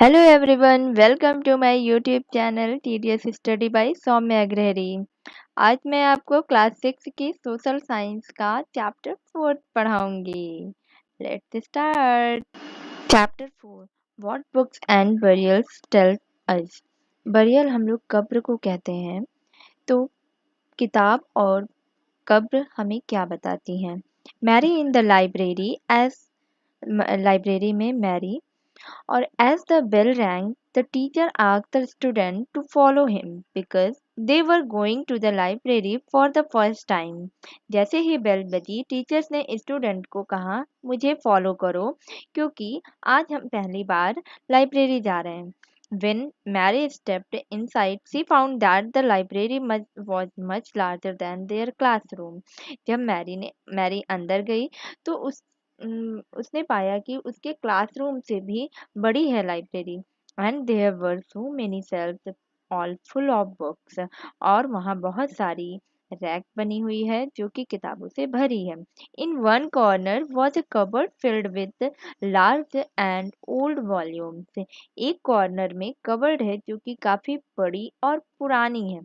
Hello everyone, welcome to my YouTube channel TDS study by Soumya Agrahari. आज मैं आपको class 6 की सोशल साइंस का चैप्टर 4 पढ़ाऊंगी। Let's start. Chapter 4, what books and burials tell us. Burial हम लोग कब्र को कहते हैं, तो किताब और कब्र हमें क्या बताती हैं। Mary in the library as library में Mary, or as the bell rang, the teacher asked the student to follow him because they were going to the library for the first time. जैसे ही bell बजी, teachers ने student को कहा मुझे follow करो क्योंकि आज हम पहली बार लाइब्रेरी जा रहे हैं. When Mary stepped inside, she found that the library was much larger than their classroom. जब मैरी अंदर गई तो उसने पाया कि उसके क्लासरूम से भी बड़ी है library. And there were so many shelves all full of books. और वहाँ बहुत सारी रैक बनी हुई है जो कि किताबों से भरी है. In one corner was a cupboard filled with large and old volumes. एक कॉर्नर में कबर्ड है जो कि काफी बड़ी और पुरानी है.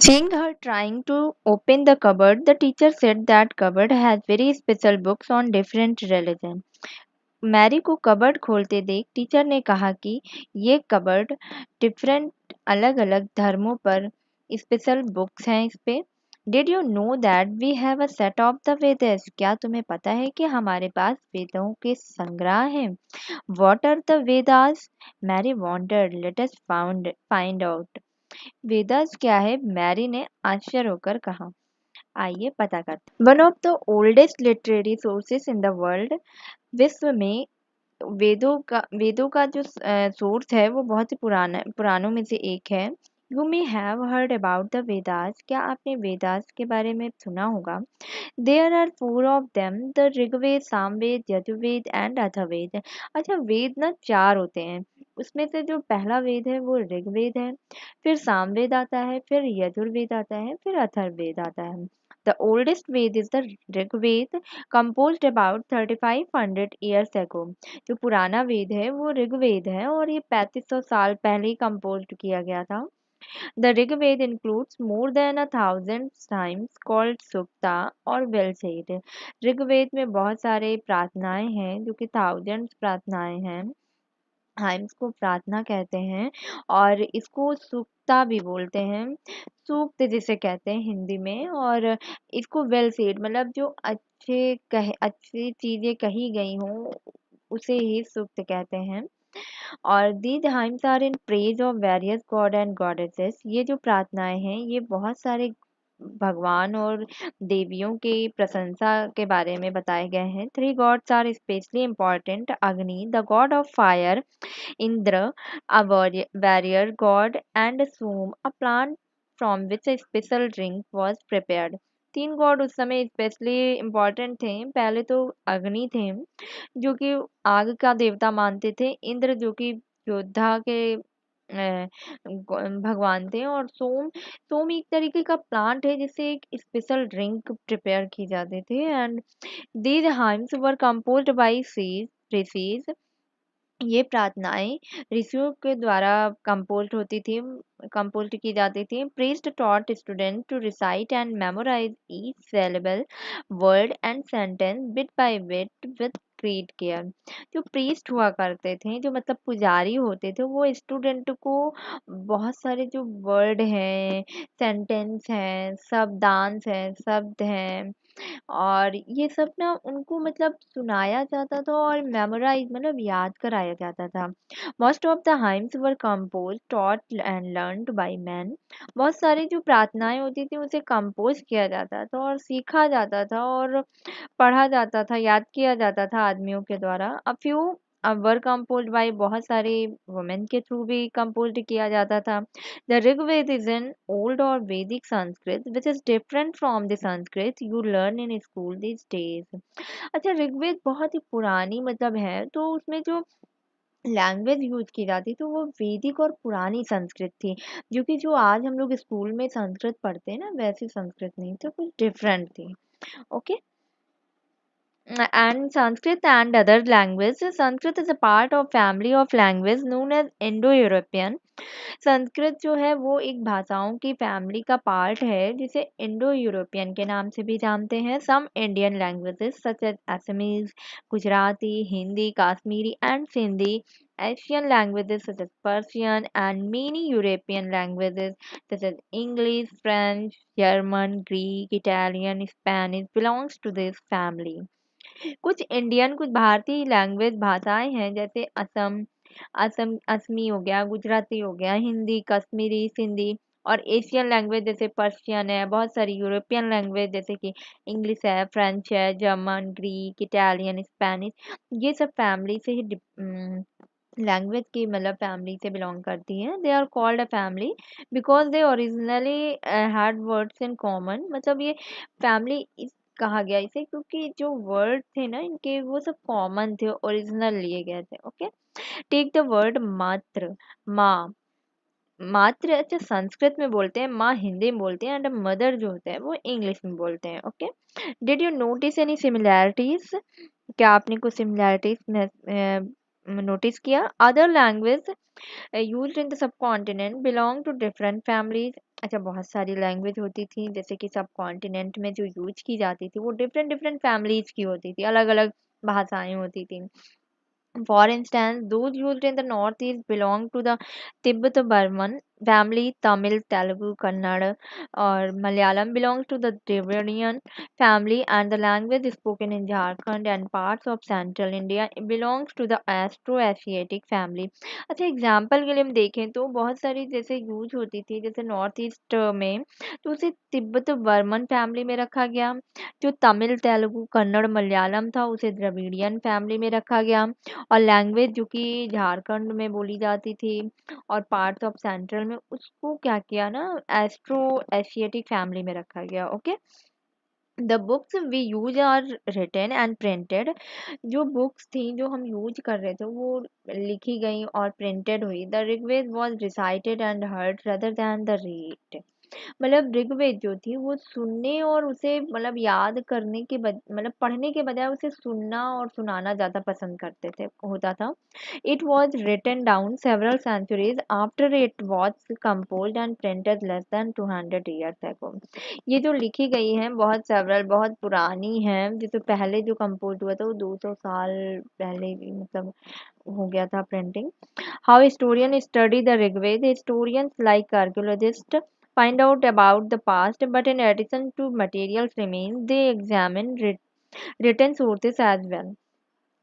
Seeing her trying to open the cupboard, the teacher said that cupboard has very special books on different religion. Mary को कबर्ड खोलते देख टीचर ने कहा कि ये कबर्ड डिफरेंट अलग अलग धर्मों पर स्पेशल बुक्स हैं इस पे. Did you know that we have a set of the Vedas. क्या तुम्हें पता है कि हमारे पास वेदों के संग्रह हैं. What are the Vedas. Mary wondered. Let us find out. Vedas क्या है, मैरी ने आश्चर्य होकर कहा. आइए पता करते. One of the oldest literary sources in the world. विश्व में वेदों का जो सोर्स है वो बहुत ही पुरानों में से एक है. You may have heard about the Vedas. क्या आपने वेदास के बारे में सुना होगा. There are four of them, the Rigveda, Samaveda, Yajurveda and Atharvaveda. अच्छा, वेद ना चार होते हैं. उसमें से जो पहला वेद है वो ऋग्वेद है, फिर सामवेद आता है, फिर यजुर्वेद आता है, फिर अथर्ववेद आता है. The oldest Ved is the Rigveda, composed about 3500 years ago. जो पुराना वेद है वो ऋग्वेद है और ये 3500 साल पहले ही composed किया गया था. The Rigveda includes more than 1,000 hymns called Sukta और well said. ऋग्वेद में बहुत सारे प्रार्थनाएं हैं जो कि thousands प्रार्थनाएं हैं. हाइम्स को प्रार्थना कहते हैं और इसको सूक्ता भी बोलते हैं. सूक्त जिसे कहते हैं हिंदी में. और इसको वेल सेड मतलब जो अच्छी चीजें कही गई हों उसे ही सूक्त कहते हैं. और these hymns are in praise of various god and goddesses. ये जो प्रार्थनाएं हैं ये बहुत सारे भगवान और देवियों की प्रशंसा के बारे में बताए गए हैं. Three gods are specially important. Agni, the god of fire. Indra, a warrior god, and Soom, a plant from which a special drink was prepared. तीन गॉड उस समय स्पेशली इम्पोर्टेंट थे. पहले तो अग्नि थे जो कि आग का देवता मानते थे. इंद्र जो कि योद्धा के भगवान थे. और सोम, सोम एक तरीके का प्लांट है जिससे एक स्पेशल ड्रिंक प्रिपेयर की जाते थे. And these hymns were composed by rishis. ये प्रार्थनाएं ऋषियों के द्वारा कंपोज की जाती थी. Priest taught student to recite and memorize each syllable, word and sentence bit by bit with great care. जो प्रीस्ट हुआ करते थे, जो मतलब पुजारी होते थे, वो स्टूडेंट को बहुत सारे जो वर्ड हैं, सेंटेंस हैं, शब्दांश हैं, शब्द हैं, और ये सब ना उनको मतलब सुनाया जाता था और मेमोराइज मतलब याद कराया जाता था. Most of the hymns were compose taught and learned by man. बहुत सारी जो प्रार्थनाएं होती थी उसे कंपोज किया जाता था और सीखा जाता था और पढ़ा जाता था, याद किया जाता था आदमियों के द्वारा. A few were composed bye, बहुत सारे वुमेन के थ्रू भी कंपोज्ड किया जाता था. The Rigveda is an old or Vedic Sanskrit which is different from the Sanskrit you learn in school these days. अच्छा, ऋग्वेद बहुत ही पुरानी मतलब है, तो उसमें जो लैंग्वेज यूज की जाती तो वो वैदिक और पुरानी संस्कृत थी, जो आज हम लोग स्कूल में संस्कृत पढ़ते हैं ना, वैसी संस्कृत नहीं थी, कुछ डिफरेंट थी। Okay. And Sanskrit and other languages. Sanskrit is a part of family of language known as Indo-European. Sanskrit जो है वो एक भाषाओं की फैमिली का पार्ट है जिसे इंडो यूरोपियन के नाम से भी जानते हैं। Some Indian languages such as Assamese, Gujarati, Hindi, Kashmiri and Sindhi, Asian languages such as Persian, and many European languages such as English, French, German, Greek, Italian, Spanish belongs to this family. कुछ इंडियन कुछ भारतीय लैंग्वेज भाषाएं हैं जैसे असमी हो गया, गुजराती हो गया, हिंदी, कश्मीरी, सिंधी। और एशियन लैंग्वेज जैसे पर्शियन है, बहुत सारी यूरोपियन लैंग्वेज जैसे कि इंग्लिश है, फ्रेंच है, जर्मन, ग्रीक, इटालियन, स्पेनिश, ये सब फैमिली से ही लैंग्वेज की मतलब फैमिली से बिलोंग करती है। They are called a family because they originally had words in common. मतलब ये फैमिली कहा गया इसे क्योंकि जो वर्ड थे ना इनके वो सब कॉमन थे, ओरिजिनल लिए गए थे। ओके। टेक द वर्ड मात्र, माँ। मात्र अच्छा संस्कृत में बोलते हैं, माँ हिंदी में बोलते हैं, एंड मदर जो होता है वो इंग्लिश में बोलते हैं। Okay. Did you notice any similarities? क्या आपने कुछ सिमिलैरिटीज नोटिस किया? Other language used in the subcontinent belong to different families. अच्छा बहुत सारी लैंग्वेज होती थी जैसे कि सब कॉन्टिनेंट में जो यूज की जाती थी वो डिफरेंट डिफरेंट फैमिलीज की होती थी, अलग अलग भाषाएं होती थी। For instance, those used in the northeast belong to the Tibeto-Burman family. Tamil, Telugu, Kannada, or Malayalam belongs to the Dravidian family, and the language spoken in Jharkhand and parts of central India belongs to the Austro-Asiatic family. अच्छा example के लिए हम देखें तो बहुत सारी जैसे use होती थी, जैसे नॉर्थ ईस्ट में तो उसे तिब्बत बर्मन फैमिली में रखा गया। जो तमिल, तेलुगु, कन्नड़, मलयालम था उसे द्रविडियन फैमिली में रखा गया। और लैंग्वेज जो कि झारखंड में बोली जाती थी और पार्ट्स ऑफ सेंट्रल में, उसको क्या किया ना, एस्ट्रो एशियाटिक फैमिली में रखा गया। Okay. The books we use are written and printed. जो बुक्स थी जो हम यूज कर रहे थे वो लिखी गई और प्रिंटेड हुई। The Rigveda was recited and heard rather than the read. मतलब ऋग्वेद जो थी वो सुनने और उसे मतलब याद करने के मतलब पढ़ने के बजाय उसे सुनना और सुनाना ज्यादा पसंद करते थे होता था। It was written down several centuries after it was composed and printed less than 200 years ago। ये जो लिखी गई है बहुत सेवरल बहुत पुरानी है, जैसे पहले जो कंपोज हुआ था वो 200 साल पहले मतलब हो गया था printing. How historians study the Rigveda? Historians, like archaeologists, find out about the past, but in addition to materials remains, they examine written sources as well.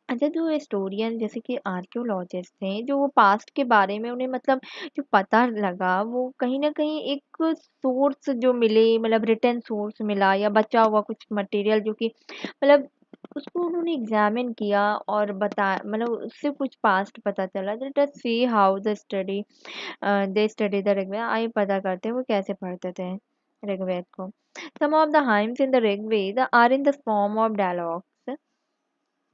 अच्छा जो हिस्टोरियन जैसे कि आर्कियोलॉजिस्ट थे जो वो पास्ट के बारे में उन्हें मतलब जो पता लगा वो कहीं ना कहीं एक सोर्स जो मिले, मतलब रिटर्न सोर्स मिला या बचा हुआ कुछ मटेरियल जो कि मतलब उसको उन्होंने एग्जामिन किया और बता मतलब उससे कुछ पास्ट पता चला। Let us see how the study they study the Rigveda. आइए पता करते हैं वो कैसे पढ़ते थे ऋग्वेद को। Some of the hymns in the Rigveda are in the form of dialogues.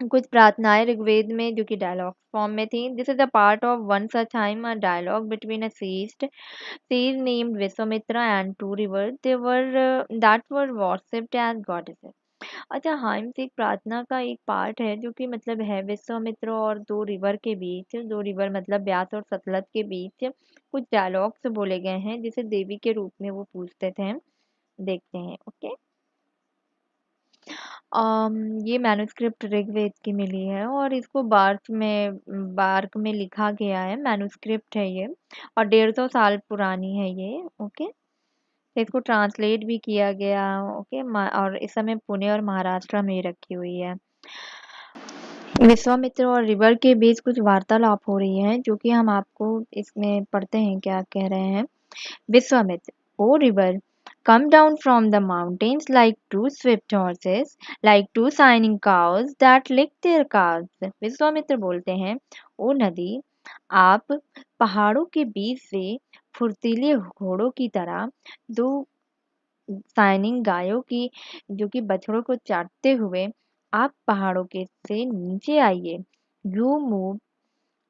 कुछ प्रार्थनाएं ऋग्वेद में जो कि डायलॉग फॉर्म में थी। This is a part of one such time a dialogue between a sage named Vishwamitra and two rivers they were that were worshipped as goddesses। अच्छा hymns एक प्रार्थना का एक पार्ट है जो कि मतलब है विश्वामित्र और दो रिवर के बीच, दो रिवर मतलब व्यास और सतलज के बीच कुछ डायलॉग्स बोले गए हैं जिसे देवी के रूप में वो पूछते थे। देखते हैं। ओके। ये मैन्युस्क्रिप्ट ऋग्वेद की मिली है और इसको बार्क में लिखा गया है। मैन्युस्क्रिप्ट है ये और 150 साल पुरानी है ये। ओके। तो इसको ट्रांसलेट भी किया गया। ओके। और इस समय पुणे और महाराष्ट्र में रखी हुई है। विश्वामित्र और रिवर के बीच कुछ वार्तालाप हो रही है जो कि हम आपको इसमें पढ़ते हैं क्या कह रहे हैं। Vishwamitra, O river, come down from the mountains like two swift horses, like two shining cows that lick their calves। Vishwamitra बोलते हैं, ओ नदी, आप पहाड़ों के बीच से फुर्तीले घोड़ों की तरह दो शाइनिंग गायों की जो कि बछड़ों को चाटते हुए आप पहाड़ों के से नीचे आइए। You move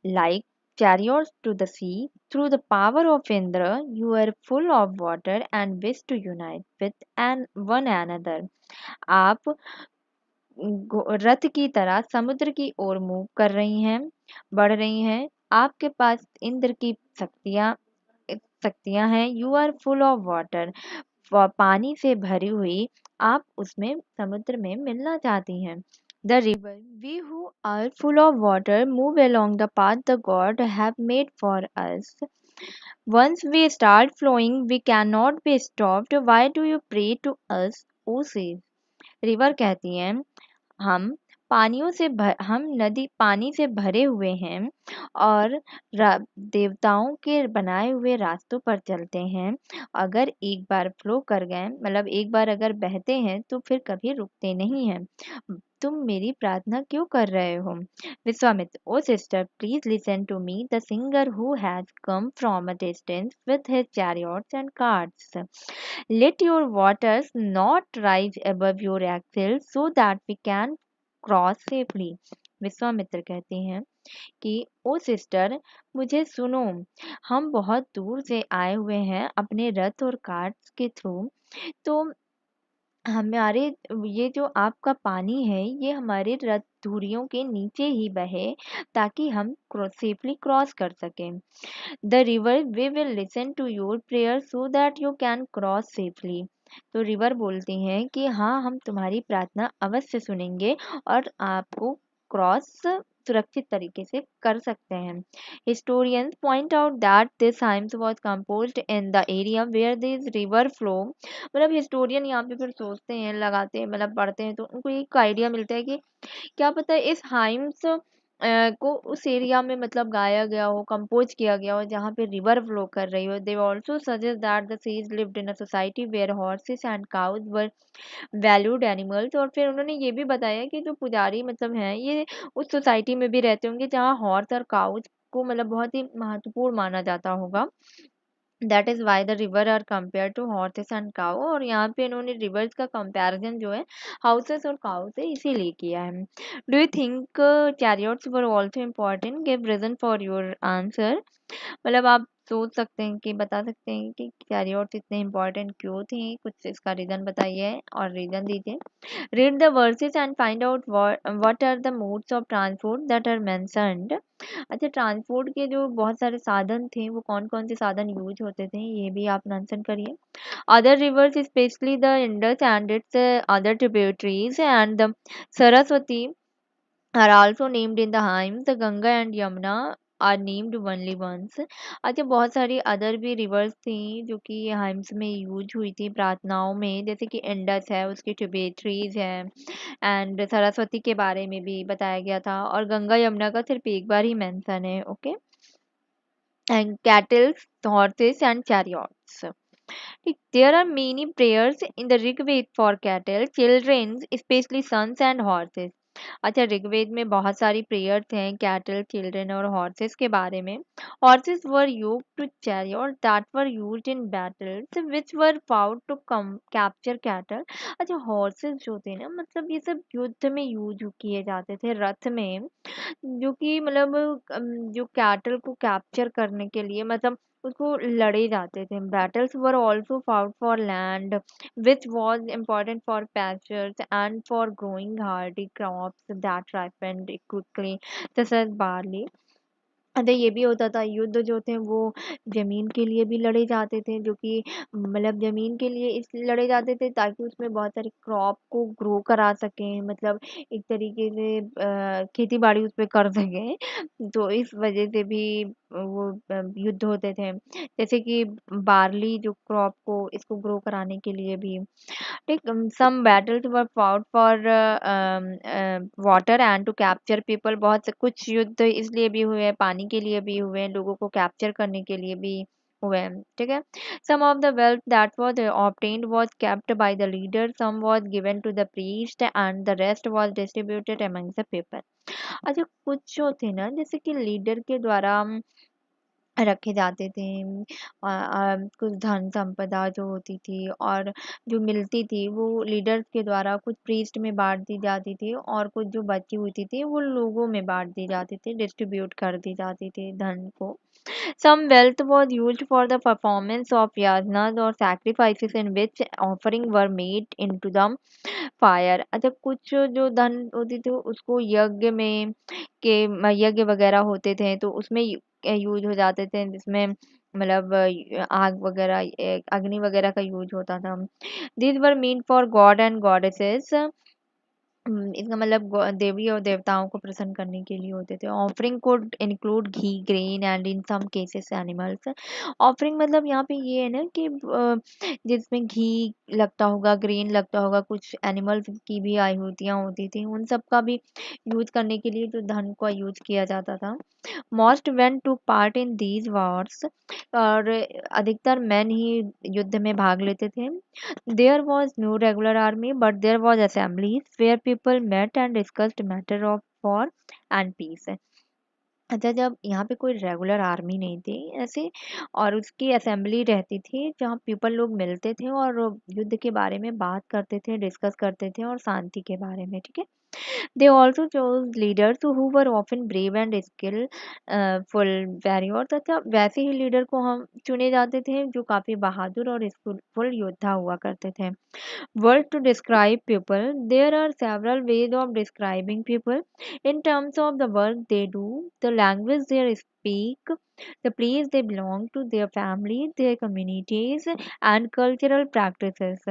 Like chariots to the sea, through the power of Indra, you are full of water and wish to unite with one another. आप रथ की तरह समुद्र की ओर मूव कर रही हैं, बढ़ रही हैं। आपके पास इंद्र की शक्तियां हैं। You are full of water, पानी से भरी हुई। आप उसमें समुद्र में मिलना चाहती हैं। The river, we who are full of water move along the path the God have made for us. Once we start flowing, we cannot be stopped. Why do you pray to us, O sea? River कहती हैं, हम नदी पानी से भरे हुए हैं और देवताओं के बनाए हुए रास्तों पर चलते हैं। अगर एक बार फ्लो कर गए, मतलब एक बार अगर बहते हैं तो फिर कभी रुकते नहीं हैं। तुम मेरी प्रार्थना क्यों कर रहे हो? Vishwamitra, O sister, please listen to me, the singer who has come from a distance with his chariots and carts. Let your waters not rise above your axles so that we can cross safely. Vishwamitra कहते हैं कि ओ sister, मुझे सुनो, हम बहुत दूर से आए हुए हैं अपने रथ और कार्ट्स के थ्रू। तो हमारे ये जो आपका पानी है ये हमारे रथ धुरियों के नीचे ही बहे ताकि हम सेफली क्रॉस कर सकें। The river, we will listen to your prayer so that you can cross safely. तो रिवर बोलती हैं कि हाँ, हम तुम्हारी प्रार्थना अवश्य सुनेंगे और आपको क्रॉस सुरक्षित तरीके से कर सकते हैं। Historians point out that this hymns was composed in the area where this river flow। मतलब हिस्टोरियन यहाँ पे फिर सोचते हैं, लगाते हैं, मतलब पढ़ते हैं तो उनको एक आइडिया मिलता है कि क्या पता इस हाइम्स को उस एरिया में मतलब गाया गया हो, कंपोज किया गया हो जहाँ पे रिवर फ्लो कर रही हो। They also suggest that the sage lived in a society where horses and cows were valued animals. और फिर उन्होंने ये भी बताया कि जो पुजारी मतलब हैं ये उस सोसाइटी में भी रहते होंगे जहाँ हॉर्स और काउज को मतलब बहुत ही महत्वपूर्ण माना जाता होगा। That is why the river are compare to horses and cow. और यहाँ पे इन्होंने रिवर्स का कंपैरिजन जो है हाउसेस और काउ से इसीलिए किया है। Do you think chariots were also important? Give reason for your answer. मतलब आप सोच सकते हैं कि बता सकते हैं कि चैरियट्स इतने इम्पोर्टेंट क्यों थे, कुछ इसका रीजन बताइए और रीजन दीजिए। Read the verses and find out what are the modes of transport that are mentioned. अच्छा, ट्रांसपोर्ट के जो बहुत सारे साधन थे वो कौन कौन से साधन यूज होते थे ये भी आप मेंशन करिए। Other rivers specially the Indus and it's other tributaries and the Saraswati are also named in the hymns. The Ganga and Yamuna are named only once। अच्छा, बहुत सारी अदर भी रिवर्स थी जो कि हाइम्स में यूज हुई थी प्रार्थनाओं में, जैसे कि इंडस है, उसकी ट्रिब्यूटरीज है, एंड सरस्वती के बारे में भी बताया गया था, और गंगा यमुना का सिर्फ एक बार ही मेंशन है। Okay, and kettles, horses and chariots. There are many prayers in the Rigved for cattle, children, especially sons and horses। अच्छा, ऋग्वेद में बहुत सारी प्रेयर्स हैं कैटल, चिल्ड्रन और हॉर्सेस के बारे में। Horses were used to chariot that were used in battles which were fought to capture cattle. अच्छा, हॉर्सेस जो थे ना, मतलब ये सब युद्ध में यूज किए जाते थे रथ में, जो कि मतलब जो कैटल को कैप्चर करने के लिए मतलब उसको लड़े जाते थे। Battles were also fought for land which was important for pastures and for growing hardy crops that ripened quickly, such as barley। अरे ये भी होता था, युद्ध जो थे वो जमीन के लिए भी लड़े जाते थे, जो कि मतलब जमीन के लिए इसलिए लड़े जाते थे ताकि उसमें बहुत सारे क्रॉप को ग्रो करा सकें, मतलब एक तरीके से खेती बाड़ी उस पे कर सकें। तो इस वजह से भी वो युद्ध होते थे, जैसे कि बार्ली जो क्रॉप को इसको ग्रो कराने के लिए भी। ठीक, some battles were fought for water and to capture people. बहुत से कुछ युद्ध इसलिए भी हुए हैं, पानी के लिए भी हुए हैं, लोगों को कैप्चर करने के लिए भी हुए हैं। ठीक है, some of the wealth that was obtained was kept by the leader, some was given to the priest and the rest was distributed among the people। अच्छा, कुछ जो थे ना, जैसे कि लीडर के द्वारा रखे जाते थे। कुछ धन संपदा जो होती थी और जो मिलती थी वो लीडर्स के द्वारा कुछ प्रीस्ट में बांट दी जाती थी और कुछ जो बची होती थी वो लोगों में बांट दी जाती थी, डिस्ट्रीब्यूट कर दी जाती थी धन को। Some wealth was used for the performance of yajnas or sacrifices in which offering were made into the fire। अच्छा, कुछ जो धन होती थी उसको यज्ञ में यज्ञ वगैरह होते थे तो उसमें यूज हो जाते थे, जिसमें मतलब आग वगैरह अग्नि वगैरह का यूज होता था। These were meant for god and goddesses। इसका मतलब देवी और देवताओं को प्रसन्न करने के लिए होते थे। Offering could include ghee, grain and in some cases animals. Offering मतलब यहाँ पे ये है ना कि जिसमें घी लगता होगा, ग्रेन लगता होगा, कुछ एनिमल्स की भी आहुतियाँ होती थी, उन सब का भी यूज करने के लिए जो धन का यूज किया जाता था। Most went to part in these wars। और अधिकतर मैन ही युद्ध में भाग लेते थे। There was no regular army, but there was assemblies where people met and discussed matter of war and peace। अच्छा, जब यहाँ पे कोई रेगुलर आर्मी नहीं थी ऐसे, और उसकी असेंबली रहती थी जहाँ पीपल लोग मिलते थे और युद्ध के बारे में बात करते थे, डिस्कस करते थे और शांति के बारे में, ठीक है। They also chose leaders who were often brave and skillful warriors। अच्छा, वैसे ही लीडर को हम चुने जाते थे जो काफी बहादुर और स्किलफुल योद्धा हुआ करते थे। Word to describe people, there are several ways of describing people in terms of the work they do, the language they speak, the place they belong to, their families, their communities and cultural practices।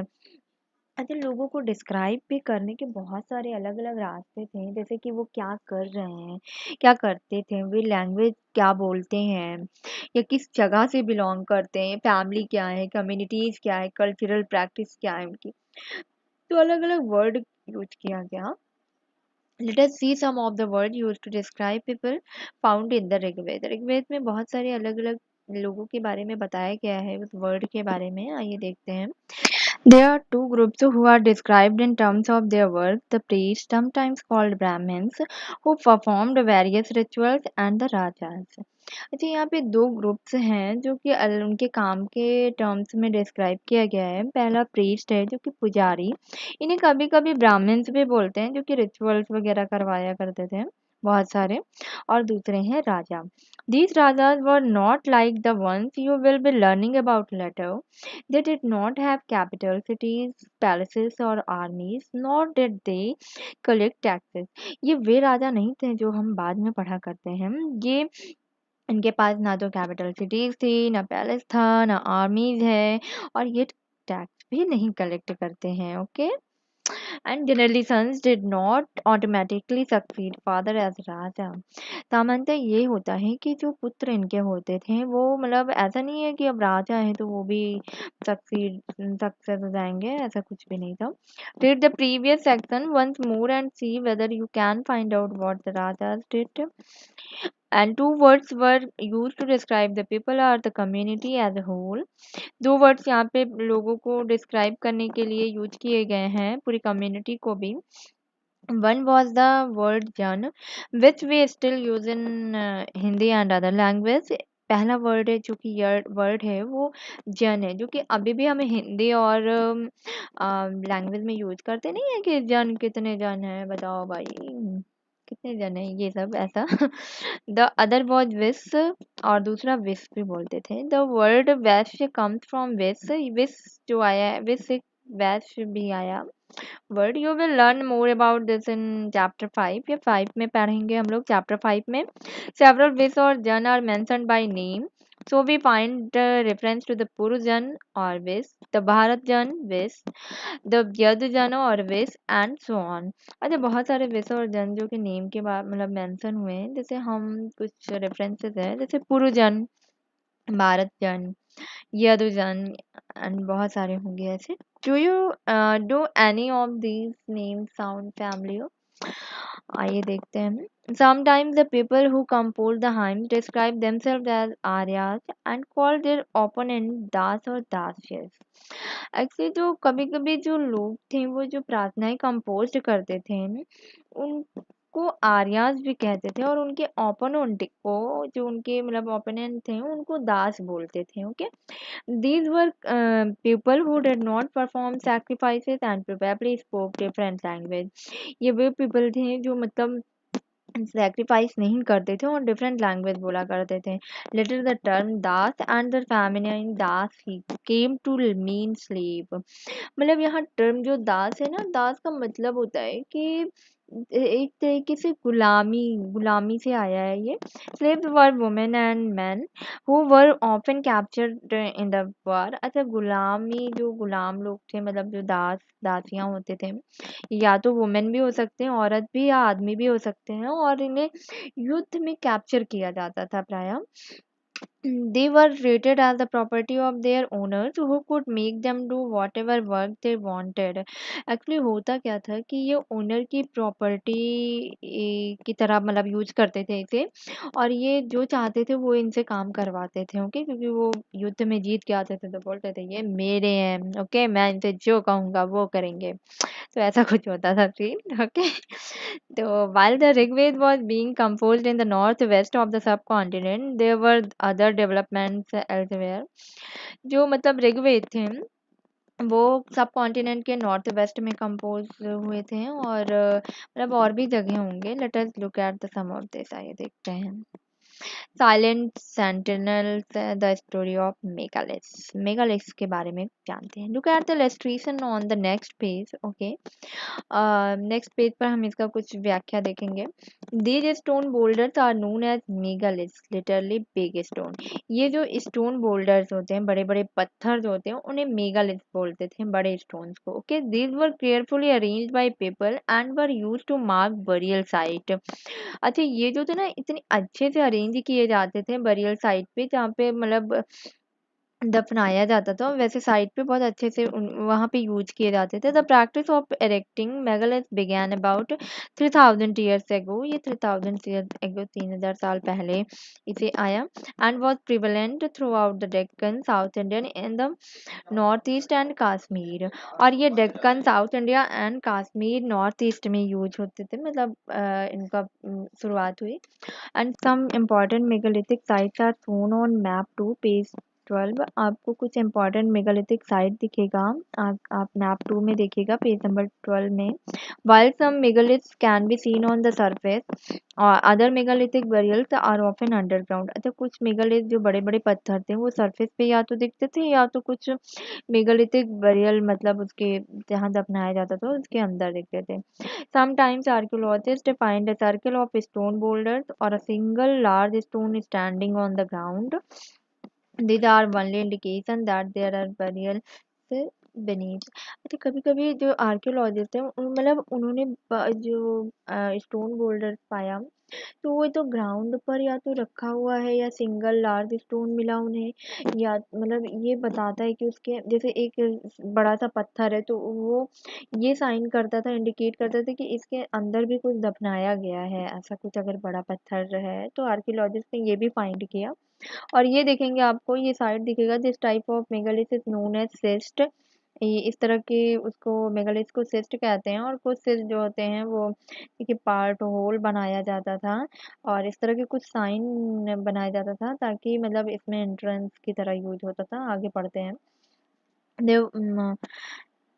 अच्छा, लोगों को describe भी करने के बहुत सारे अलग अलग रास्ते थे, जैसे कि वो क्या कर रहे हैं, क्या करते थे, वे लैंग्वेज क्या बोलते हैं या किस जगह से बिलोंग करते हैं, फैमिली क्या है, कम्युनिटीज क्या है, कल्चरल प्रैक्टिस क्या है उनकी। तो अलग अलग वर्ड यूज किया गया। Let us see some of the words used to describe people found in the Rigveda. Rigveda में बहुत सारे अलग अलग लोगों के बारे में बताया गया है, उस वर्ड के बारे में आइए देखते हैं। There are two groups who are described in terms of their work: the priests, sometimes called Brahmins, who performed various rituals, and the Rajas। अच्छा, यहाँ पे दो ग्रुप्स हैं जो कि उनके काम के टर्म्स में डिस्क्राइब किया गया है। पहला प्रीस्ट है जो कि पुजारी, इन्हें कभी कभी ब्राह्मण्स भी बोलते हैं, जो कि रिचुअल्स वगैरह करवाया करते थे बहुत सारे। और दूसरे हैं राजा। These rajas were not like the ones you will be learning about later। They did not have capital cities, palaces or armies, nor did they collect taxes। ये वे राजा नहीं थे जो हम बाद में पढ़ा करते हैं। ये इनके पास ना तो कैपिटल सिटीज थी, ना पैलेस था, ना आर्मीज है, और ये टैक्स भी नहीं कलेक्ट करते हैं। Okay. And generally sons did not automatically succeed father as raja. सामान्यतः ये होता है कि जो पुत्र इनके होते थे वो मतलब ऐसा नहीं है कि अब राजा है तो वो भी सक्सेस हो जाएंगे, ऐसा कुछ भी नहीं था। Read the previous section once more and see whether you can find out what the rajas did. And two words were used to describe the people or the community as a whole। दो words यहाँ पे लोगों को describe करने के लिए use किए गए हैं, पूरी कम्युनिटी को भी। One was the word जन, which we still use in Hindi and other language। पहला वर्ड है जो कि वर्ड है वो जन है, जो कि अभी भी हमें हिंदी और लैंग्वेज में यूज करते नहीं है कि जन कितने जन है बताओ भाई, कितने जन है, ये सब ऐसा। द अदर वॉज विस, और दूसरा विस भी बोलते थे। The word Vysya comes from विस, विस जो आया है, विस से वैश्य भी आया word. You will learn more about this in chapter 5। ये 5 में पढ़ेंगे हम लोग, चैप्टर 5 में। सेवरल विस और jan are mentioned by name, so we find reference to the Purujan or Vis, the Bharat Jan Vis, the Yad Jan और Vis and so on। अच्छा, बहुत सारे विस और जन जो कि नेम के बाद मतलब मेंशन हुए हैं, जैसे हम कुछ रेफरेंसेस है, जैसे पुरुजन, भारत जन, यदुजन एंड बहुत सारे होंगे ऐसे। Do you do any of these name sound familiar? आइए देखते हैं। Sometimes the people who compose the hymns describe themselves as Aryas and call their opponent Das or Dasyas। Actually जो कभी कभी जो लोग थे वो जो प्रार्थनाएं कंपोज करते थे उन को आर्यास भी कहते थे, और उनके ओपोनेंट को, जो उनके मतलब ओपोनेंट थे, उनको दास बोलते थे। Okay, these were people who did not perform sacrifices and probably spoke different language। ये वे people थे जो मतलब सैक्रिफाइस नहीं करते थे और डिफरेंट लैंग्वेज बोला करते थे। Later the term das and the feminine dasi came to mean slave. मतलब यहाँ टर्म जो दास है ना, दास का मतलब होता है कि एक तरीके से गुलामी, गुलामी से आया है ये। Slaves were women and man who were often captured in the war. अच्छा, गुलामी, जो गुलाम लोग थे, मतलब जो दास दासियां होते थे, या तो वुमेन भी हो सकते हैं, औरत भी या आदमी भी हो सकते हैं, और इन्हें युद्ध में कैप्चर किया जाता था प्रायः। They were treated as the property of their owners who could make them do whatever work they wanted। Actually होता क्या था कि ये ओनर की प्रॉपर्टी की तरह मतलब यूज करते थे इसे, और ये जो चाहते थे वो इनसे काम करवाते थे। ओके, क्योंकि वो युद्ध में जीत के आते थे तो बोलते थे ये मेरे हैं। ओके, मैं इनसे जो कहूँगा वो करेंगे। तो ऐसा कुछ होता था सीन। ओके, तो while the Rigved was being composed in the northwest of the subcontinent, there were other developments elsewhere। जो मतलब ऋग्वेद थे वो सब कॉन्टिनेंट के नॉर्थ वेस्ट में कंपोज हुए थे, और मतलब और भी जगह होंगे। Let us look at the some of this, आइए देखते हैं। Silent sentinels, the story of megaliths. Megaliths के बारे में जानते हैं। Look at the illustration on the next page. Okay, next page पर हम इसका कुछ व्याख्या देखेंगे। These stone boulders are known as megaliths, literally big stone. ये जो स्टोन बोल्डर्स होते हैं, बड़े बड़े पत्थर जो होते हैं, उन्हें मेगालिथ्स बोलते थे, बड़े स्टोन्स को। Okay, these were carefully arranged by people and were used to mark burial site. अच्छा, ये जो थे ना, इतने अच्छे से अरेंज किए जाते थे बरियल साइट पे, जहाँ पे मतलब दफनाया जाता था, वैसे साइट पे बहुत अच्छे से वहाँ पे यूज किए जाते थे। The practice of erecting megalith began about 3000 years ago. ये 3000 ईयर्स एगो, 3000 साल पहले इसे आया। And was prevalent throughout the Deccan, south Indian, in the north east and Kashmir. और ये Deccan, south India and Kashmir, north east में यूज होते थे, मतलब इनका शुरुआत हुई। And some important megalithic sites are shown on map 2 page 12। आपको कुछ इम्पॉर्टेंट मेगालिथिक साइट दिखेगा, आप मैप 2 में देखिएगा, पेज नंबर 12 में। While some megaliths can be seen on the surface, other megalithic burials are often underground। अच्छा, कुछ megalith जो बड़े बड़े पत्थर थे वो सरफेस पे या तो दिखते थे, या तो कुछ मेगालिथिक बरियल मतलब उसके जहाँ दफनाया जाता था उसके अंदर दिखते थे। Sometimes archaeologists find a circle of stone boulders or a single large stone standing on the ground। These are only indication that there are burials beneath। अच्छा, कभी कभी जो आर्कियोलॉजिस्ट है मतलब उन्होंने जो स्टोन बोल्डर पाया, तो वो तो ग्राउंड पर या तो रखा हुआ है, या सिंगल लार्ज स्टोन मिला उन्हें, या मतलब ये बताता है कि उसके जैसे एक बड़ा सा पत्थर है, तो वो ये साइन करता था, इंडिकेट करता था कि इसके अंदर भी कुछ दफनाया गया है। ऐसा कुछ अगर बड़ा पत्थर है तो आर्कियोलॉजिस्ट ने ये भी फाइंड किया। और ये देखेंगे, आपको ये साइट दिखेगा, this type of megalith is known as cist. ये इस तरह के उसको मेगालिथ को सिस्ट कहते हैं, और कुछ सिस्ट जो होते हैं वो देखिए पार्ट होल बनाया जाता था, और इस तरह के कुछ साइन बनाया जाता था, ताकि मतलब इसमें एंट्रेंस की तरह यूज होता था। आगे पढ़ते हैं। देव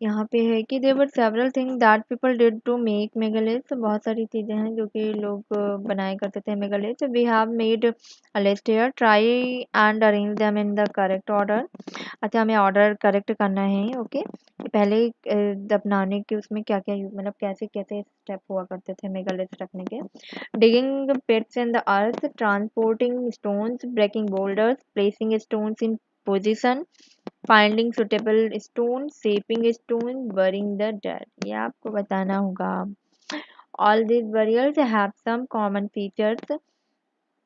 यहाँ पे है कि there were several thing that people did to make megaliths. बहुत सारी चीज़ें हैं जो कि लोग बनाया करते थे megaliths. We have made a list here, try and arrange them in the correct order. अच्छा, हमें ऑर्डर करेक्ट करना है। ओके, पहले दफनाने के उसमें क्या क्या मतलब कैसे कैसे स्टेप हुआ करते थे मेगालिथ्स रखने के। Digging pits in the earth, transporting stones, breaking boulders, placing stones in position, finding suitable stone, shaping stone, burying the dead. ये आपको बताना होगा। All this burials have some common features.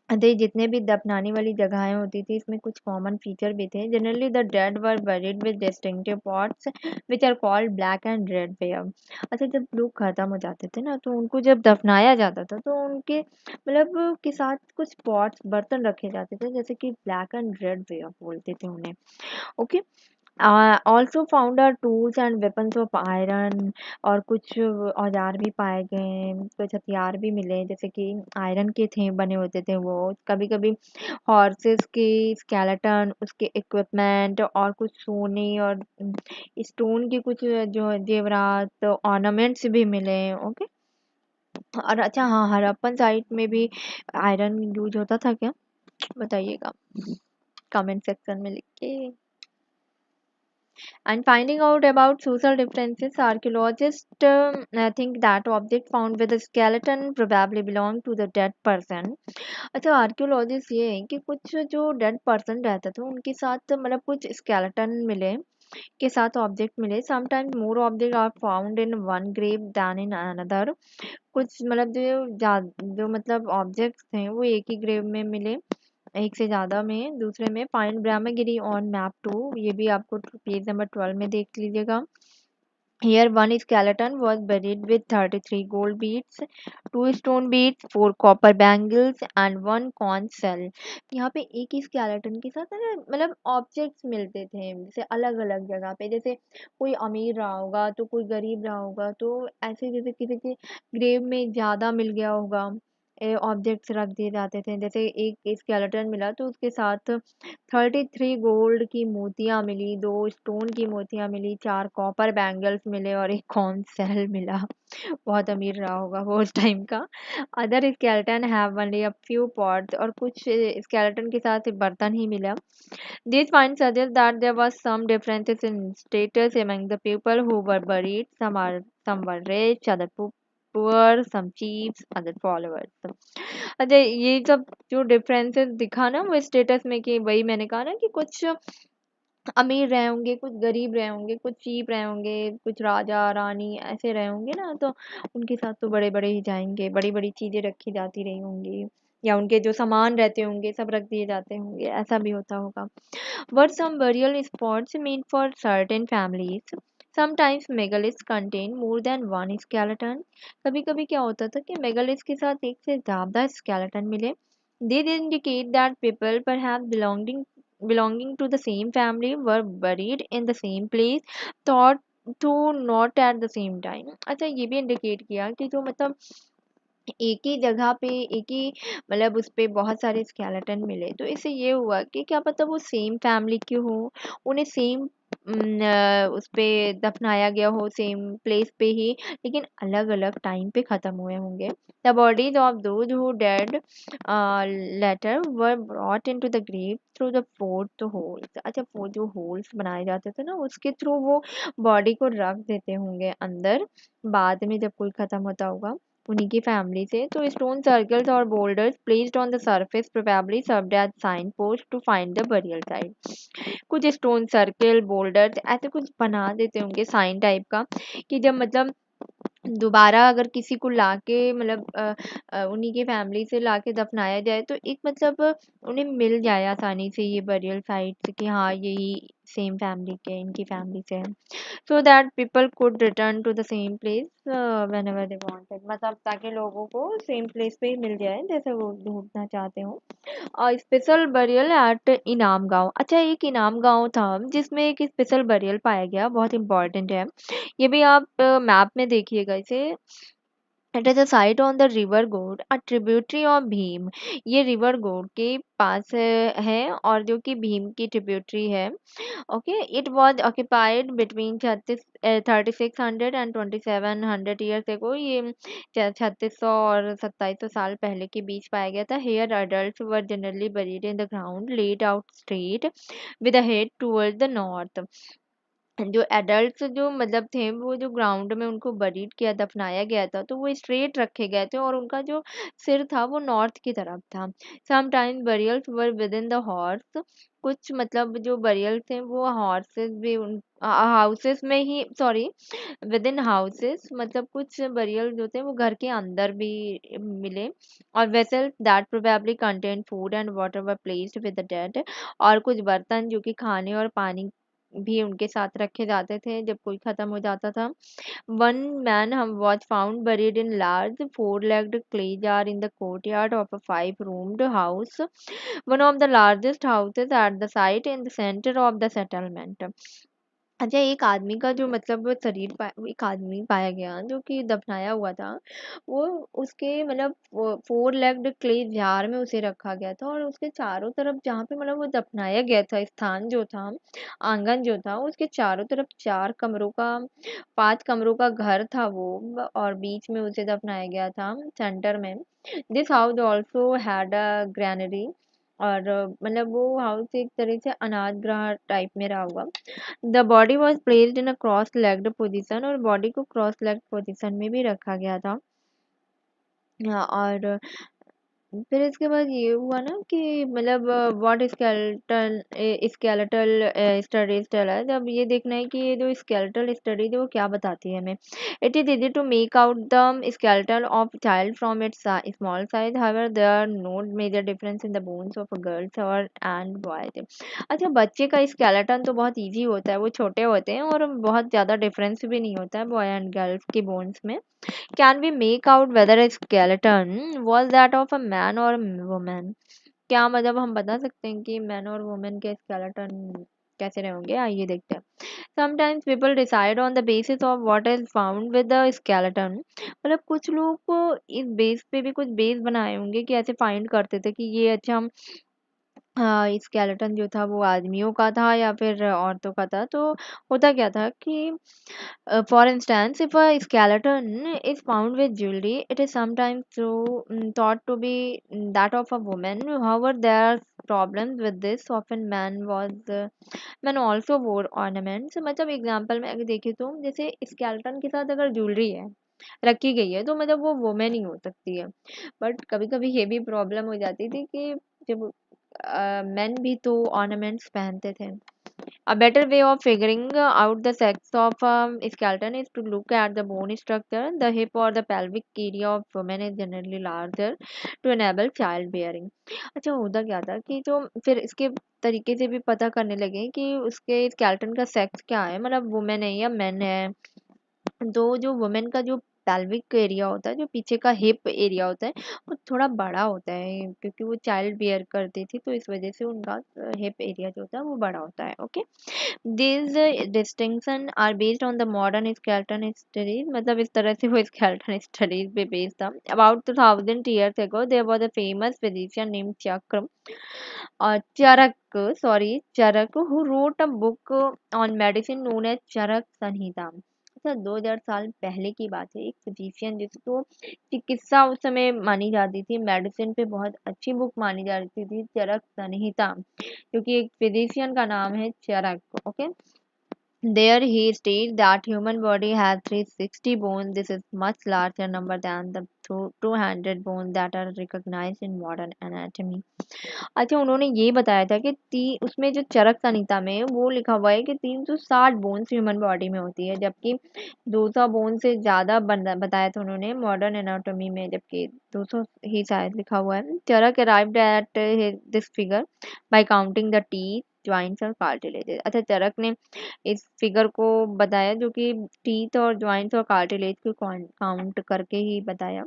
थे जितने भी दफनाने वाली जगहें होती थी, इसमें कुछ कॉमन फीचर भी थे। Generally the dead were buried with distinctive pots which are called black and red ware. अच्छा, जब लोग खत्म हो जाते थे ना, तो उनको जब दफनाया जाता था तो उनके मतलब के साथ कुछ पॉट्स बर्तन रखे जाते थे, जैसे कि ब्लैक एंड रेड वेयर बोलते थे उन्हें। Okay, also found are tools and weapons of iron, और कुछ औजार भी पाए गए हैं, कुछ हथियार भी मिले जैसे कि आयरन के थे बने होते थे वो, कभी कभी हॉर्सेस के स्केलेटन, उसके इक्विपमेंट, और कुछ सोने और स्टोन के कुछ जो जेवरात ऑर्नामेंट्स भी मिले। ओके। और अच्छा हाँ, हड़प्पन साइट में भी आयरन यूज होता था क्या, बताइएगा कमेंट सेक्शन में लिख के। And finding out about social differences, archaeologists think that object found with a skeleton probably belonged to the dead person. अच्छा, आर्कियोलॉजिस्ट ये है कि कुछ जो डेड पर्सन रहते थे उनके साथ मतलब कुछ स्केलेटन मिले के साथ ऑब्जेक्ट मिले। Sometimes more object are found in one grave than in another. कुछ मतलब जो मतलब ऑब्जेक्ट्स थे वो एक ही ग्रेव में मिले, एक से ज़्यादा में दूसरे में। फाइंड ब्रह्मगिरी ऑन मैप 2, ये भी आपको पेज नंबर 12 में देख लीजिएगा। Here one skeleton was buried with 33 gold beads, 2 stone beads, 4 copper bangles and 1 conch shell। यहाँ पे एक ही skeleton के साथ ना मतलब ऑब्जेक्ट्स मिलते थे जैसे अलग अलग जगह पे, जैसे कोई अमीर रहा होगा तो कोई गरीब रहा होगा, तो ऐसे जैसे किसी के ग्रेव में ज्यादा मिल गया होगा ऑब्जेक्ट्स रख दिए जाते थे। जैसे एक स्केलेटन मिला तो उसके साथ 33 गोल्ड की मोतियाँ मिली, 2 स्टोन की मोतियाँ मिली, 4 कॉपर बैंगल्स मिले और एक कॉर्न सेल मिला। बहुत अमीर रहा होगा वो उस टाइम का। Other skeleton have only a few pots, और कुछ स्केलेटन के साथ सिर्फ बर्तन ही मिला। These finds suggest that there was some differences in status among the people who were buried. Some were rich, other poor, some chiefs, other followers। अच्छा, ये सब जो डिफरेंसेस दिखा ना वो स्टेटस में, कि वही मैंने कहा ना कि कुछ अमीर रहे होंगे, कुछ गरीब रहे होंगे, कुछ चीप रहे होंगे, कुछ राजा रानी ऐसे रहे होंगे ना, तो उनके साथ तो बड़े बड़े ही जाएंगे, बड़ी बड़ी चीजें रखी जाती रही होंगी, या उनके जो सामान रहते होंगे सब रख दिए जाते होंगे, ऐसा भी होता होगा। But some burial spots mean for certain families. Sometimes megaliths contain more than one skeleton. कभी कभी क्या होता था कि मेगालिथ के साथ एक से ज्यादा skeleton मिले। They indicate that people perhaps belonging to the same family were buried in the same place, thought to not at the same time। अच्छा, ये भी इंडिकेट किया कि जो मतलब एक ही जगह पे एक ही मतलब उस पे बहुत सारे स्केलेटन मिले, तो इससे ये हुआ कि क्या पता वो सेम फैमिली के हो, उन्हें सेम उस पे दफनाया गया हो सेम प्लेस पे ही, लेकिन अलग अलग टाइम पे खत्म हुए होंगे। The bodies of those who dead later were brought into the grave through the fourth holes. अच्छा, वो जो होल्स बनाए जाते थे ना उसके थ्रू वो बॉडी को रख देते होंगे अंदर, बाद में जब कोई खत्म होता होगा उन्हीं की फैमिली से। तो स्टोन सर्कल्स और boulders placed on the surface probably served as sign post to find the burial site. कुछ स्टोन सर्कल बोल्डर्स ऐसे कुछ बना देते होंगे साइन टाइप का, कि जब मतलब दोबारा अगर किसी को लाके मतलब उन्हीं के फैमिली से लाके दफनाया जाए तो एक मतलब उन्हें मिल जाए आसानी से ये बरियल साइट कि हाँ यही सेम फैमिली के इनकी फैमिली से है, so that people could return to the same place whenever they wanted। मतलब ताकि लोगों को सेम प्लेस पे ही मिल जाए जैसे वो ढूंढना चाहते हो। और स्पेशल बरियल एट इनाम गांव। अच्छा, एक इनाम गांव था जिसमें एक स्पेशल बरियल पाया गया, बहुत इंपॉर्टेंट है। ये भी आप मैप में देखिएगा इसे। It is a site on the river गोड, अ ट्रिब्यूटरी ऑफ भीम। ये रिवर गोड के पास है और जो कि भीम की ट्रिब्यूटरी है। Okay, it was occupied between 3600 and 2700 years ago. ये 3600 और 2700 साल पहले के बीच पाया गया था। Here adult were generally buried in the ground laid out straight with a head toward the north. जो एडल्ट्स जो मतलब थे वो जो ग्राउंड में उनको बरीड किया दफनाया गया था तो वो स्ट्रेट रखे गए थे और उनका जो सिर था वो नॉर्थ की तरफ था। Sometimes burials were with in the horse. कुछ मतलब जो बरियल थे वो हॉर्सेस भी उन हाउसेस में ही, सॉरी, विद इन हाउसेस, मतलब कुछ बरियल जो थे वो घर के अंदर भी मिले। और vessels that probably contain food and water were placed with the dead. और कुछ बर्तन जो कि खाने और पानी भी उनके साथ रखे जाते थे जब कोई खत्म हो जाता था। वन मैन हम was found buried in large four legged clay jar in the courtyard of a 5 roomed house, one of the largest houses at the site in the center of the settlement। अच्छा, एक आदमी का जो मतलब शरीर एक आदमी पाया गया जो कि दफनाया हुआ था। वो उसके मतलब 4 लेग्ड क्ले जार में उसे रखा गया था, और उसके चारों तरफ जहाँ पे मतलब वो दफनाया गया था, स्थान जो था, आंगन जो था, उसके चारों तरफ 4 कमरों का 5 कमरों का घर था वो, और बीच में उसे दफनाया गया था सेंटर में। This house also had a granary, और मतलब वो हाउस एक तरह से अनाज गृह टाइप में रहा हुआ। The body was placed in a cross legged position, और बॉडी को क्रॉस लेग्ड पोजिशन में भी रखा गया था। और फिर इसके बाद ये हुआ ना कि मतलब what skeletal skeletal studies tell है। जब ये देखना है कि ये जो स्केलेटल स्टडीज है वो क्या बताती है हमें। It is easy to make out the skeletal of child from its small size, however there are no major difference in the bones of girls और एंड बॉयज। अच्छा, बच्चे का स्केलेटन तो बहुत इजी होता है, वो छोटे होते हैं और बहुत ज़्यादा डिफरेंस भी नहीं होता है बॉय एंड गर्ल्स के बोन्स में। Can we make out whether a skeleton was that of a man or a woman? क्या मतलब हम बता सकते हैं कि मैन और वुमेन के स्केलेटन कैसे रहे होंगे? आइए देखते हैं। Sometimes people decide on the basis of what is found with the skeleton. मतलब कुछ लोग को इस बेस पे भी कुछ बेस बनाए होंगे कि ऐसे फाइंड करते थे कि ये अच्छा स्केलेटन जो था वो आदमियों का था या फिर औरतों का था। तो होता क्या था कि for instance, if a skeleton is found with jewelry, it is sometimes thought to be that of a woman. However, there are problems with this. Often, man also wore ornaments. मतलब एग्जाम्पल में अगर देखें तो जैसे skeleton के साथ अगर jewellery है रखी गई है तो मतलब वो वुमेन ही हो सकती है। बट कभी कभी ये भी प्रॉब्लम हो जाती थी कि जब मेन भी तो ऑर्नामेंट्स पहनते थे। A better way of figuring out the sex of a skeleton is to look at the bone structure. The hip or the pelvic area of women is generally larger to enable childbearing. अच्छा, होता क्या था कि जो फिर इसके तरीके से भी पता करने लगे कि उसके स्केलेटन का सेक्स क्या है, मतलब वुमेन है या मेन है। तो जो वुमेन का जो पेल्विक एरिया होता है, जो पीछे का हिप एरिया होता है, वो थोड़ा बड़ा होता है क्योंकि वो चाइल्ड बियर करती थी, तो इस वजह से उनका हिप एरिया जो होता है वो बड़ा होता है। Okay, these distinction are based on the modern skeleton studies। मतलब इस तरह से वो skeleton studies पे based था। About 2000 years ago there was a famous physician named Charak who wrote a book on medicine known as चरक संहिता। अच्छा, 2000 साल पहले की बात है। एक फिजिशियन जिसको चिकित्सा उस समय मानी जाती थी, मेडिसिन पे बहुत अच्छी बुक मानी जाती थी, चरक संहिता, क्योंकि एक फिजिशियन का नाम है Charaka. Okay, there he states that human body has 360 bones. This is much larger number than the 200 bones that are recognized in modern anatomy। अच्छा, उन्होंने ये बताया था कि उसमें जो चरक संहिता में वो लिखा हुआ है कि 360 बोन्स ह्यूमन बॉडी में होती है, जबकि 200 बोन से ज़्यादा बताया था उन्होंने मॉडर्न एनाटॉमी में, जबकि 200 ही शायद लिखा हुआ है। Charaka arrived at this figure by counting the teeth, joints और कार्टिलेजेस। अच्छा, चरक ने इस फिगर को बताया जो कि टीथ और ज्वाइंट्स और कार्टिलेज को काउंट करके ही बताया।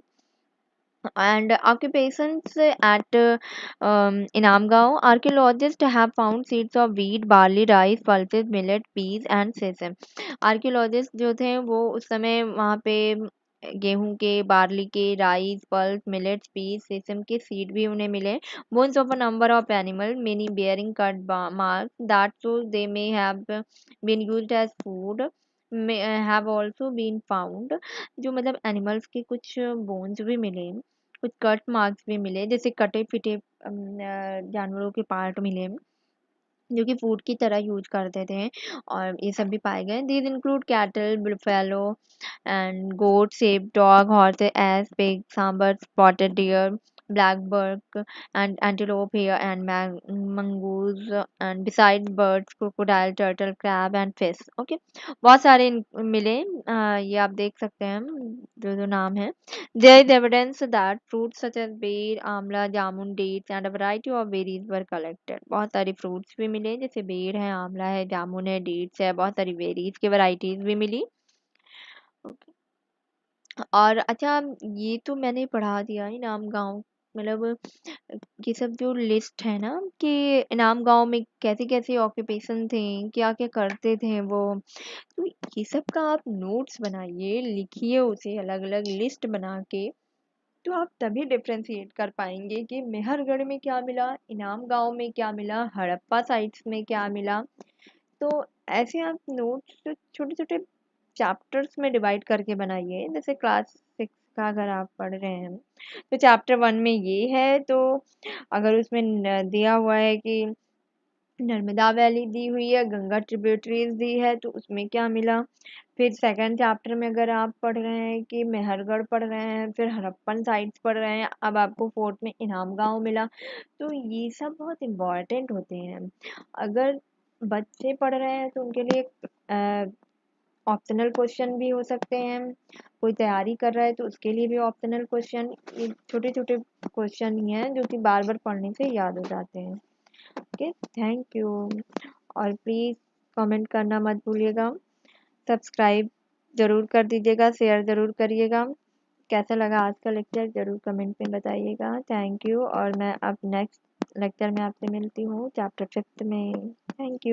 And occupations at Inamgao, archaeologists have found seeds of wheat, barley, rice, pulses, millet, peas and sesame। Archaeologist जो थे वो उस समय वहाँ पे गेहूं के, बार्ली के, rice, pulses, millets, peas, sesame के सीड भी उन्हें मिले। Bones of a number of animal, many bearing cut marks that shows they may have been used as food, may have also been found। जो मतलब animals के कुछ bones भी मिले, कुछ कट मार्क्स भी मिले, जैसे कटे फिटे जानवरों के पार्ट मिले जो कि फूड की तरह यूज करते थे, और ये सब भी पाए गए। These include cattle, buffalo and goat, sheep, dog, horse, ass, pig, sambar, spotted deer, blackbuck and antelope, hare and mongoose and beside birds, crocodile, turtle, crab and fish. Okay, बहुत सारे मिले। ये आप देख सकते हैं जो जो नाम है। There is evidence that fruits such as bear, आंवला, जामुन, dates and a variety of berries were collected। बहुत सारी फ्रूट्स भी मिले, जैसे बेर है, आंवला है, जामुन है, डेट्स है, बहुत सारी बेरीज की वैरायटीज भी मिली। Okay। और अच्छा, ये तो मैंने पढ़ा दिया इनाम गांव मतलब ये सब जो लिस्ट है ना कि इनाम गांव में कैसे कैसे ऑक्यूपेशन थे, क्या क्या करते थे वो, तो ये सब का आप नोट्स बनाइए, लिखिए उसे अलग अलग लिस्ट बना के। तो आप तभी डिफ्रेंशिएट कर पाएंगे कि मेहरगढ़ में क्या मिला, इनाम गांव में क्या मिला, हड़प्पा साइट्स में क्या मिला। तो ऐसे आप नोट्स छोटे छोटे चैप्टर्स में डिवाइड करके बनाइए। जैसे क्लास 6 का अगर आप पढ़ रहे हैं तो चैप्टर 1 में ये है, तो अगर उसमें दिया हुआ है कि नर्मदा वैली दी हुई है, गंगा ट्रिब्यूटरीज दी है, तो उसमें क्या मिला। फिर सेकंड चैप्टर में अगर आप पढ़ रहे हैं कि मेहरगढ़ पढ़ रहे हैं, फिर हड़प्पन साइट्स पढ़ रहे हैं, अब आपको फोर्थ में इनाम गांव मिला। तो ये सब बहुत इम्पोर्टेंट होते हैं। अगर बच्चे पढ़ रहे हैं तो उनके लिए ऑप्शनल क्वेश्चन भी हो सकते हैं, कोई तैयारी कर रहा है तो उसके लिए भी ऑप्शनल क्वेश्चन, ये छोटे छोटे क्वेश्चन ही हैं जो कि बार बार पढ़ने से याद हो जाते हैं। Okay, thank you. और प्लीज़ कमेंट करना मत भूलिएगा, सब्सक्राइब ज़रूर कर दीजिएगा, शेयर ज़रूर करिएगा। कैसा लगा आज का लेक्चर ज़रूर कमेंट में बताइएगा। थैंक यू, और मैं अब नेक्स्ट लेक्चर में आपसे मिलती हूँ चैप्टर 5 में। Thank you.